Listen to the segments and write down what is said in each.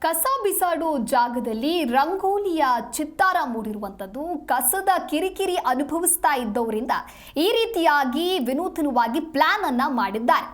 ಕಸ ಬಿಸಾಡೋ ಜಾಗದಲ್ಲಿ ರಂಗೋಲಿಯ ಚಿತ್ತಾರ ಮೂಡಿರುವಂಥದ್ದು ಕಸದ ಕಿರಿಕಿರಿ ಅನುಭವಿಸ್ತಾ ಇದ್ದವರಿಂದ ಈ ರೀತಿಯಾಗಿ ವಿನೂತನವಾಗಿ ಪ್ಲಾನ್ ಅನ್ನ ಮಾಡಿದ್ದಾರೆ.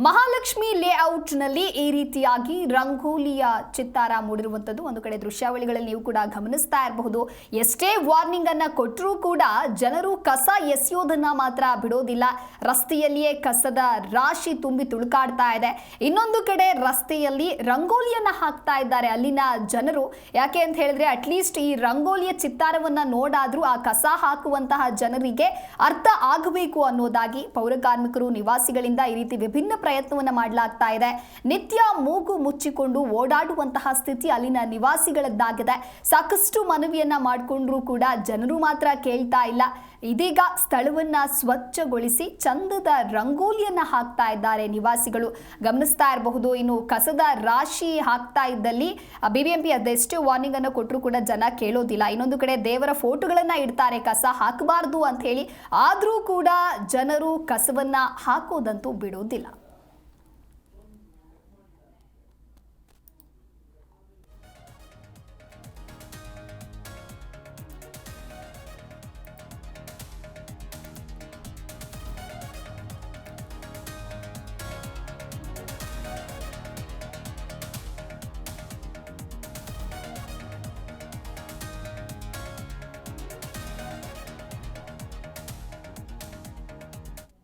ಮಹಾಲಕ್ಷ್ಮಿ ಲೇಔಟ್ನಲ್ಲಿ ಈ ರೀತಿಯಾಗಿ ರಂಗೋಲಿಯ ಚಿತ್ತಾರ ಮೂಡಿರುವಂಥದ್ದು ಒಂದು ಕಡೆ ದೃಶ್ಯಾವಳಿಗಳಲ್ಲಿ ನೀವು ಕೂಡ ಗಮನಿಸ್ತಾ ಇರಬಹುದು. ಎಷ್ಟೇ ವಾರ್ನಿಂಗ್ ಅನ್ನ ಕೊಟ್ಟರೂ ಕೂಡ ಜನರು ಕಸ ಎಸೆಯೋದನ್ನ ಮಾತ್ರ ಬಿಡೋದಿಲ್ಲ. ರಸ್ತೆಯಲ್ಲಿಯೇ ಕಸದ ರಾಶಿ ತುಂಬಿ ತುಳುಕಾಡ್ತಾ ಇದೆ. ಇನ್ನೊಂದು ಕಡೆ ರಸ್ತೆಯಲ್ಲಿ ರಂಗೋಲಿಯನ್ನ ಹಾಕ್ತಾ ಇದ್ದಾರೆ ಅಲ್ಲಿನ ಜನರು. ಯಾಕೆ ಅಂತ ಹೇಳಿದ್ರೆ ಅಟ್ಲೀಸ್ಟ್ ಈ ರಂಗೋಲಿಯ ಚಿತ್ತಾರವನ್ನ ನೋಡಾದ್ರೂ ಆ ಕಸ ಹಾಕುವಂತಹ ಜನರಿಗೆ ಅರ್ಥ ಆಗಬೇಕು ಅನ್ನೋದಾಗಿ ಪೌರ ಕಾರ್ಮಿಕರು ನಿವಾಸಿಗಳಿಂದ ಈ ರೀತಿ ವಿಭಿನ್ನ ಪ್ರಯತ್ನವನ್ನ ಮಾಡಲಾಗ್ತಾ ಇದೆ. ನಿತ್ಯ ಮೂಗು ಮುಚ್ಚಿಕೊಂಡು ಓಡಾಡುವಂತಹ ಸ್ಥಿತಿ ಅಲ್ಲಿನ ನಿವಾಸಿಗಳದ್ದಾಗಿದೆ. ಸಾಕಷ್ಟು ಮನವಿಯನ್ನ ಮಾಡಿಕೊಂಡ್ರೂ ಕೂಡ ಜನರು ಮಾತ್ರ ಕೇಳ್ತಾ ಇಲ್ಲ. ಇದೀಗ ಸ್ಥಳವನ್ನ ಸ್ವಚ್ಛಗೊಳಿಸಿ ಚಂದದ ರಂಗೋಲಿಯನ್ನ ಹಾಕ್ತಾ ಇದ್ದಾರೆ ನಿವಾಸಿಗಳು. ಗಮನಿಸ್ತಾ ಇರಬಹುದು. ಇನ್ನು ಕಸದ ರಾಶಿ ಹಾಕ್ತಾ ಇದ್ದಲ್ಲಿ ಬಿಬಿಎಂಪಿ ಅದೆಷ್ಟೇ ವಾರ್ನಿಂಗ್ ಅನ್ನು ಕೊಟ್ಟರು ಕೂಡ ಜನ ಕೇಳೋದಿಲ್ಲ. ಇನ್ನೊಂದು ಕಡೆ ದೇವರ ಫೋಟೋಗಳನ್ನ ಇಡ್ತಾರೆ ಕಸ ಹಾಕಬಾರ್ದು ಅಂತ ಹೇಳಿ, ಆದ್ರೂ ಕೂಡ ಜನರು ಕಸವನ್ನ ಹಾಕೋದಂತೂ ಬಿಡೋದಿಲ್ಲ.